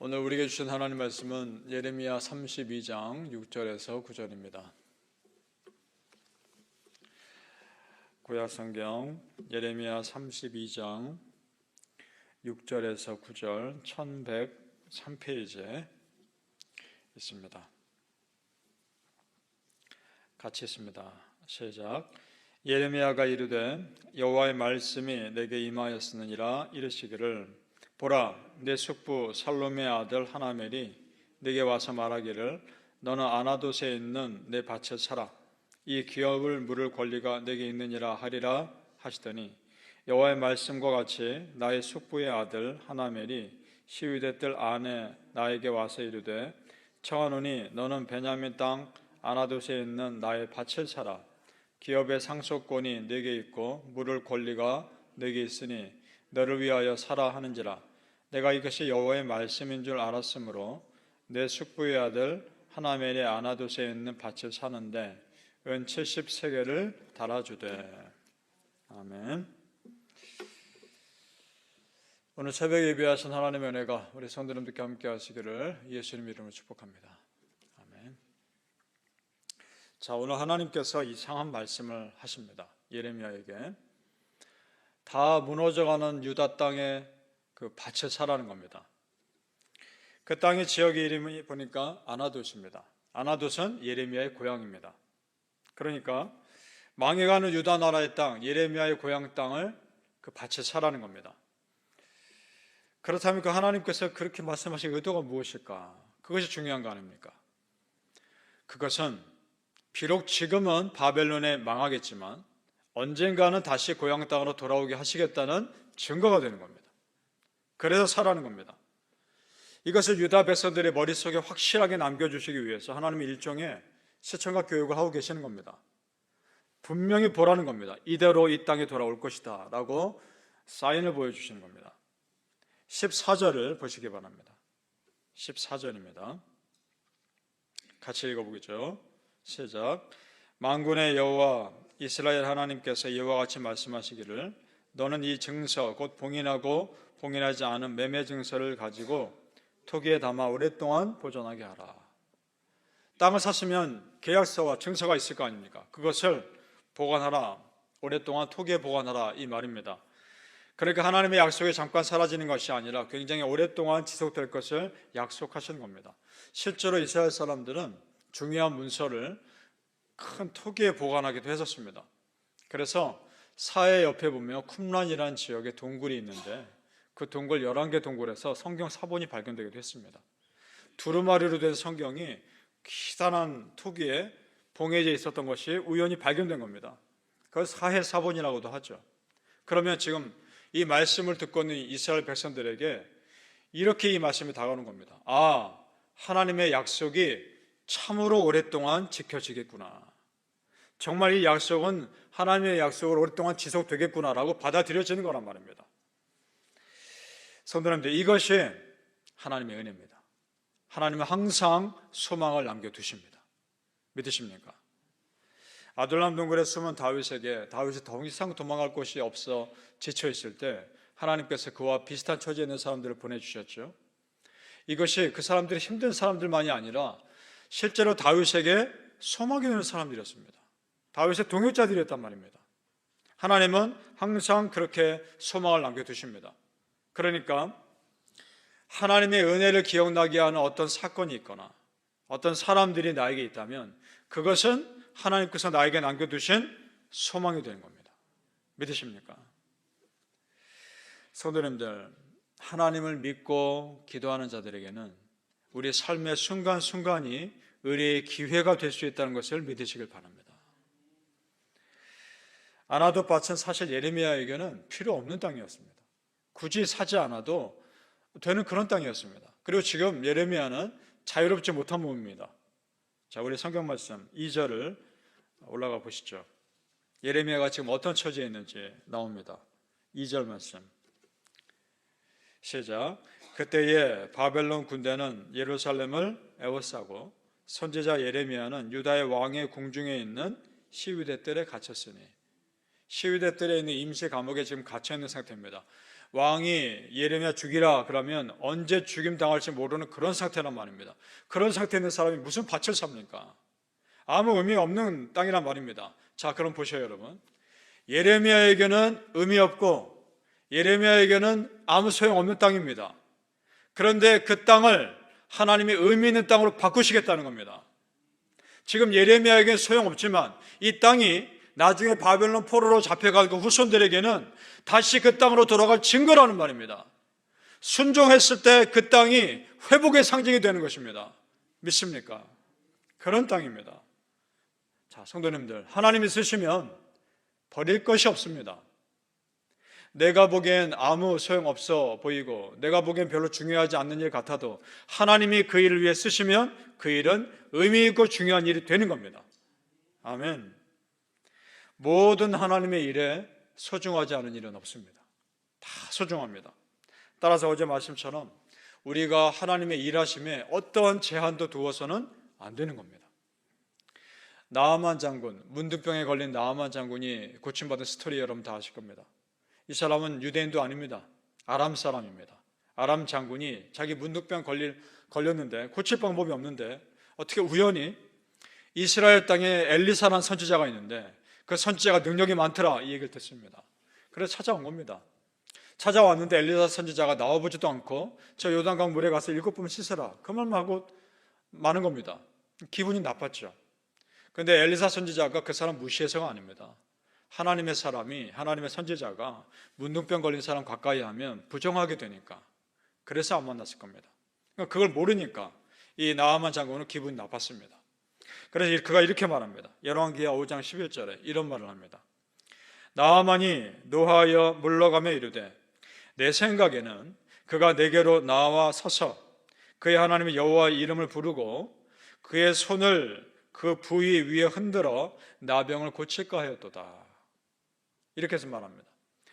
오늘 우리에게 주신 하나님 말씀은 예레미야 32장 6절에서 9절입니다. 구약성경 예레미야 32장 6절에서 9절 1103페이지에 있습니다. 같이 있습니다. 시작. 예레미야가 이르되 여호와의 말씀이 내게 임하였으니라. 이르시기를 보라, 내 숙부 살롬의 아들 하나멜이 내게 와서 말하기를 너는 아나돗에 있는 내 밭에 살아 이 기업을 물을 권리가 내게 있느니라 하리라 하시더니, 여호와의 말씀과 같이 나의 숙부의 아들 하나멜이 시위대 뜰 안에 나에게 와서 이르되 청하노니 너는 베냐민 땅 아나돗에 있는 나의 밭을 사라. 기업의 상속권이 내게 있고 물을 권리가 내게 있으니 너를 위하여 사라 하는지라. 내가 이것이 여호와의 말씀인 줄 알았으므로 내 숙부의 아들 하나멜의 아나돗에 있는 밭을 사는데 은 70세겔을 달아주되. 아멘. 오늘 새벽에 예배하신 하나님의 은혜가 우리 성도님들께 함께 하시기를 예수님 이름으로 축복합니다. 아멘. 자, 오늘 하나님께서 이상한 말씀을 하십니다. 예레미야에게 다 무너져가는 유다 땅에 그 밭에 사라는 겁니다. 그 땅의 지역의 이름이 보니까 아나돗입니다. 아나돗은 예레미야의 고향입니다. 그러니까 망해가는 유다 나라의 땅, 예레미야의 고향 땅을 그 밭에 사라는 겁니다. 그렇다면 그 하나님께서 그렇게 말씀하신 의도가 무엇일까? 그것이 중요한 거 아닙니까? 그것은 비록 지금은 바벨론에 망하겠지만 언젠가는 다시 고향 땅으로 돌아오게 하시겠다는 증거가 되는 겁니다. 그래서 사라는 겁니다. 이것을 유다 백성들의 머릿속에 확실하게 남겨주시기 위해서 하나님은 일종의 시청각 교육을 하고 계시는 겁니다. 분명히 보라는 겁니다. 이대로 이 땅에 돌아올 것이다 라고 사인을 보여주시는 겁니다. 14절을 보시기 바랍니다. 14절입니다. 같이 읽어보겠죠. 시작. 만군의 여호와 이스라엘 하나님께서 이와 같이 말씀하시기를 너는 이 증서 곧 봉인하고 봉인하지 않은 매매 증서를 가지고 토기에 담아 오랫동안 보존하게 하라. 땅을 샀으면 계약서와 증서가 있을 거 아닙니까? 그것을 보관하라. 오랫동안 토기에 보관하라 이 말입니다. 그러니까 하나님의 약속이 잠깐 사라지는 것이 아니라 굉장히 오랫동안 지속될 것을 약속하신 겁니다. 실제로 이스라엘 사람들은 중요한 문서를 큰 토기에 보관하기도 했었습니다. 그래서 사해 옆에 보면 쿰란이라는 지역에 동굴이 있는데 그 동굴 11개 동굴에서 성경 사본이 발견되기도 했습니다. 두루마리로 된 성경이 기단한 토기에 봉해져 있었던 것이 우연히 발견된 겁니다. 그걸 사해 사본이라고도 하죠. 그러면 지금 이 말씀을 듣고 있는 이스라엘 백성들에게 이렇게 이 말씀이 다가오는 겁니다. 아, 하나님의 약속이 참으로 오랫동안 지켜지겠구나. 정말 이 약속은 하나님의 약속으로 오랫동안 지속되겠구나라고 받아들여지는 거란 말입니다. 성도님들, 이것이 하나님의 은혜입니다. 하나님은 항상 소망을 남겨두십니다. 믿으십니까? 아둘람 동굴에 숨은 다윗에게 다윗이 더 이상 도망갈 곳이 없어 지쳐있을 때 하나님께서 그와 비슷한 처지에 있는 사람들을 보내주셨죠. 이것이 그 사람들이 힘든 사람들만이 아니라 실제로 다윗에게 소망이 되는 사람들이었습니다. 다윗의 동역자들이었단 말입니다. 하나님은 항상 그렇게 소망을 남겨두십니다. 그러니까 하나님의 은혜를 기억나게 하는 어떤 사건이 있거나 어떤 사람들이 나에게 있다면 그것은 하나님께서 나에게 남겨두신 소망이 되는 겁니다. 믿으십니까? 성도님들, 하나님을 믿고 기도하는 자들에게는 우리 삶의 순간순간이 의뢰의 기회가 될 수 있다는 것을 믿으시길 바랍니다. 아나돗 밭은 사실 예레미야에게는 필요 없는 땅이었습니다. 굳이 사지 않아도 되는 그런 땅이었습니다. 그리고 지금 예레미야는 자유롭지 못한 몸입니다. 자, 우리 성경 말씀 2절을 올라가 보시죠. 예레미야가 지금 어떤 처지에 있는지 나옵니다. 2절 말씀 시작. 그때에 바벨론 군대는 예루살렘을 에워싸고 선지자 예레미야는 유다의 왕의 궁중에 있는 시위대 뜰에 갇혔으니, 시위대 뜰에 있는 임시 감옥에 지금 갇혀 있는 상태입니다. 왕이 예레미야 죽이라 그러면 언제 죽임 당할지 모르는 그런 상태란 말입니다. 그런 상태에 있는 사람이 무슨 밭을 삽니까? 아무 의미 없는 땅이란 말입니다. 자, 그럼 보셔요, 여러분. 예레미야에게는 의미 없고 예레미야에게는 아무 소용없는 땅입니다. 그런데 그 땅을 하나님이 의미 있는 땅으로 바꾸시겠다는 겁니다. 지금 예레미야에게는 소용없지만 이 땅이 나중에 바벨론 포로로 잡혀갈 그 후손들에게는 다시 그 땅으로 돌아갈 증거라는 말입니다. 순종했을 때 그 땅이 회복의 상징이 되는 것입니다. 믿습니까? 그런 땅입니다. 자, 성도님들, 하나님이 쓰시면 버릴 것이 없습니다. 내가 보기엔 아무 소용없어 보이고 내가 보기엔 별로 중요하지 않는 일 같아도 하나님이 그 일을 위해 쓰시면 그 일은 의미 있고 중요한 일이 되는 겁니다. 아멘. 모든 하나님의 일에 소중하지 않은 일은 없습니다. 다 소중합니다. 따라서 어제 말씀처럼 우리가 하나님의 일하심에 어떠한 제한도 두어서는 안 되는 겁니다. 나아만 장군, 문둥병에 걸린 나아만 장군이 고침받은 스토리 여러분 다 아실 겁니다. 이 사람은 유대인도 아닙니다. 아람 사람입니다. 아람 장군이 자기 문둥병 걸렸는데 고칠 방법이 없는데 어떻게 우연히 이스라엘 땅에 엘리사라는 선지자가 있는데 그 선지자가 능력이 많더라 이 얘기를 듣습니다. 그래서 찾아온 겁니다. 찾아왔는데 엘리사 선지자가 나와보지도 않고 저 요단강 물에 가서 7번 씻어라 그 말만 하고 마는 겁니다. 기분이 나빴죠. 그런데 엘리사 선지자가 그 사람 무시해서가 아닙니다. 하나님의 사람이, 하나님의 선지자가 문둥병 걸린 사람 가까이 하면 부정하게 되니까 그래서 안 만났을 겁니다. 그걸 모르니까 이 나아만 장군은 기분이 나빴습니다. 그래서 그가 이렇게 말합니다. 열왕기하 5장 11절에 이런 말을 합니다. 나아만이 노하여 물러가며 이르되 내 생각에는 그가 내게로 나와 서서 그의 하나님의 여호와의 이름을 부르고 그의 손을 그 부위 위에 흔들어 나병을 고칠까 하였도다. 이렇게 해서 말합니다.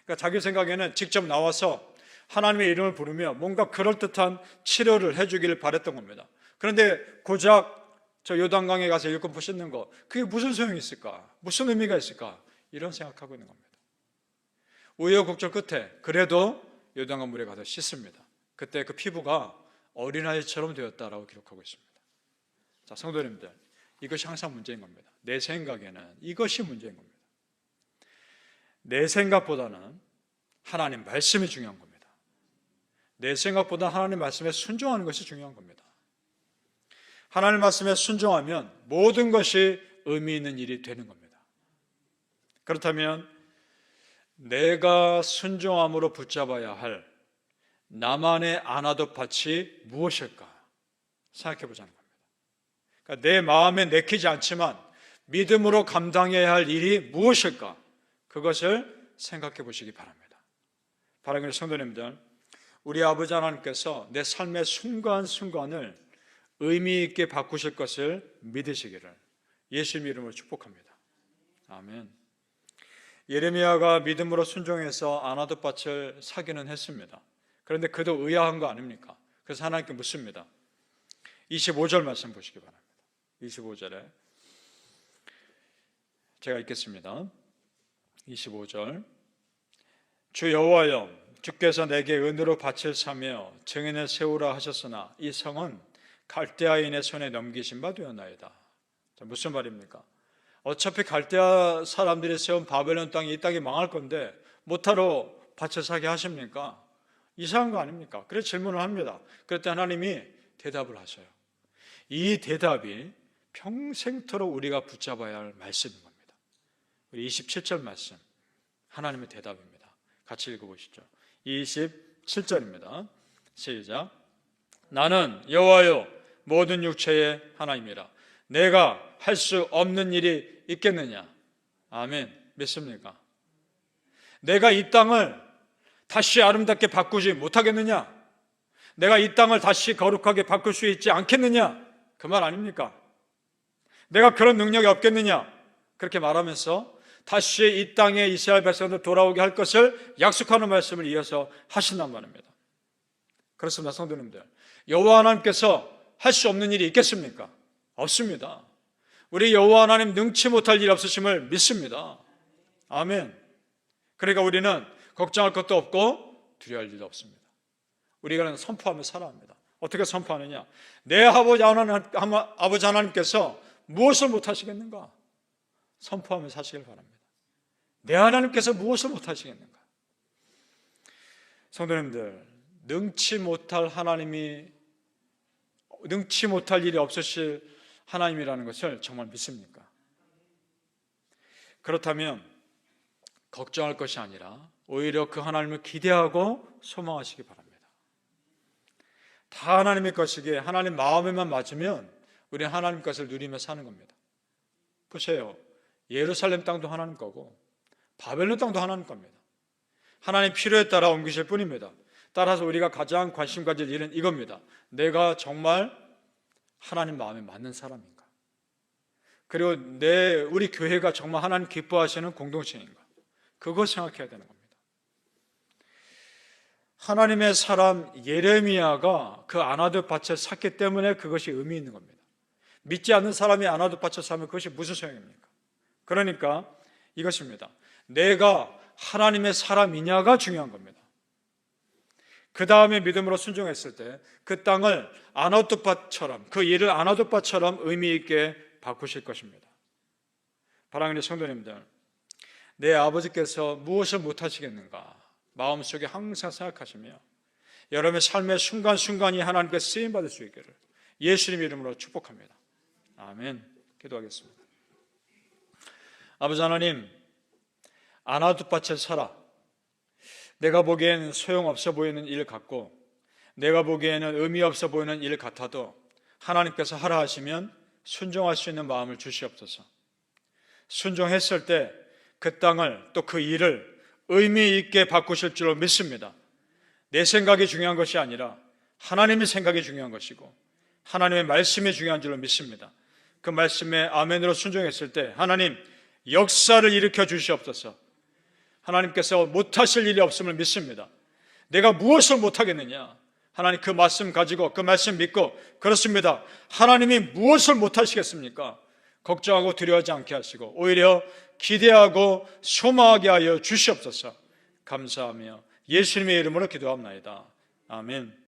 그러니까 자기 생각에는 직접 나와서 하나님의 이름을 부르며 뭔가 그럴듯한 치료를 해주기를 바랬던 겁니다. 그런데 고작 저 요단강에 가서 7번 씻는 거 그게 무슨 소용이 있을까? 무슨 의미가 있을까? 이런 생각하고 있는 겁니다. 우여곡절 끝에 그래도 요단강 물에 가서 씻습니다. 그때 그 피부가 어린아이처럼 되었다라고 기록하고 있습니다. 자, 성도님들, 이것이 항상 문제인 겁니다. 내 생각에는 이것이 문제인 겁니다. 내 생각보다는 하나님 말씀이 중요한 겁니다. 내 생각보다 하나님 말씀에 순종하는 것이 중요한 겁니다. 하나님 말씀에 순종하면 모든 것이 의미 있는 일이 되는 겁니다. 그렇다면 내가 순종함으로 붙잡아야 할 나만의 안아도 밭이 무엇일까 생각해 보자는 겁니다. 그러니까 내 마음에 내키지 않지만 믿음으로 감당해야 할 일이 무엇일까 그것을 생각해 보시기 바랍니다. 사랑하는 성도님들, 우리 아버지 하나님께서 내 삶의 순간순간을 의미 있게 바꾸실 것을 믿으시기를 예수님의 이름으로 축복합니다. 아멘. 예레미야가 믿음으로 순종해서 안아도 밭을 사기는 했습니다. 그런데 그도 의아한 거 아닙니까? 그래서 하나님께 묻습니다. 25절 말씀 보시기 바랍니다. 25절에 제가 읽겠습니다. 25절 주 여호와여 주께서 내게 은으로 밭을 사며 증인을 세우라 하셨으나 이 성은 갈대아인의 손에 넘기신 바 되었나이다. 무슨 말입니까? 어차피 갈대아 사람들이 세운 바벨론 땅이 이 땅이 망할 건데 못하러 밭을 사게 하십니까? 이상한 거 아닙니까? 그래서 질문을 합니다. 그랬더니 하나님이 대답을 하셔요. 이 대답이 평생토록 우리가 붙잡아야 할 말씀인 겁니다. 우리 27절 말씀 하나님의 대답입니다. 같이 읽어보시죠. 27절입니다. 시작. 나는 여호와여 모든 육체의 하나님이라. 내가 할 수 없는 일이 있겠느냐? 아멘. 믿습니까? 내가 이 땅을 다시 아름답게 바꾸지 못하겠느냐? 내가 이 땅을 다시 거룩하게 바꿀 수 있지 않겠느냐? 그 말 아닙니까? 내가 그런 능력이 없겠느냐? 그렇게 말하면서 다시 이 땅에 이스라엘 백성들 돌아오게 할 것을 약속하는 말씀을 이어서 하신단 말입니다. 그렇습니다, 성도님들. 여호와 하나님께서 할 수 없는 일이 있겠습니까? 없습니다. 우리 여호와 하나님 능치 못할 일 없으심을 믿습니다. 아멘. 그러니까 우리는 걱정할 것도 없고 두려워할 일도 없습니다. 우리가 선포하며 살아야 합니다. 어떻게 선포하느냐? 내 아버지 하나님께서 무엇을 못하시겠는가? 선포하며 사시길 바랍니다. 내 하나님께서 무엇을 못하시겠는가? 성도님들, 능치 못할 일이 없으실 하나님이라는 것을 정말 믿습니까? 그렇다면 걱정할 것이 아니라 오히려 그 하나님을 기대하고 소망하시기 바랍니다. 다 하나님의 것이기에 하나님 마음에만 맞으면 우리는 하나님 것을 누리며 사는 겁니다. 보세요. 예루살렘 땅도 하나님 거고 바벨론 땅도 하나님 겁니다. 하나님 필요에 따라 옮기실 뿐입니다. 따라서 우리가 가장 관심 가질 일은 이겁니다. 내가 정말 하나님 마음에 맞는 사람인가? 그리고 우리 교회가 정말 하나님 기뻐하시는 공동체인가? 그거 생각해야 되는 겁니다. 하나님의 사람 예레미야가 그 아나드 밭을 샀기 때문에 그것이 의미 있는 겁니다. 믿지 않는 사람이 아나드 밭을 사면 그것이 무슨 소용입니까? 그러니까 이것입니다. 내가 하나님의 사람이냐가 중요한 겁니다. 그 다음에 믿음으로 순종했을 때 그 땅을 아나돗밭처럼, 그 일을 아나돗밭처럼 의미 있게 바꾸실 것입니다. 사랑하는 성도님들, 내 아버지께서 무엇을 못하시겠는가 마음속에 항상 생각하시며 여러분의 삶의 순간순간이 하나님께 쓰임받을 수 있기를 예수님 이름으로 축복합니다. 아멘. 기도하겠습니다. 아버지 하나님, 아나돗밭을 사라. 내가 보기에는 소용없어 보이는 일 같고 내가 보기에는 의미 없어 보이는 일 같아도 하나님께서 하라 하시면 순종할 수 있는 마음을 주시옵소서. 순종했을 때 그 땅을 또 그 일을 의미 있게 바꾸실 줄로 믿습니다. 내 생각이 중요한 것이 아니라 하나님의 생각이 중요한 것이고 하나님의 말씀이 중요한 줄로 믿습니다. 그 말씀에 아멘으로 순종했을 때 하나님 역사를 일으켜 주시옵소서. 하나님께서 못하실 일이 없음을 믿습니다. 내가 무엇을 못하겠느냐? 하나님 그 말씀 가지고 그 말씀 믿고 그렇습니다. 하나님이 무엇을 못하시겠습니까? 걱정하고 두려워하지 않게 하시고 오히려 기대하고 소망하게 하여 주시옵소서. 감사하며 예수님의 이름으로 기도합나이다. 아멘.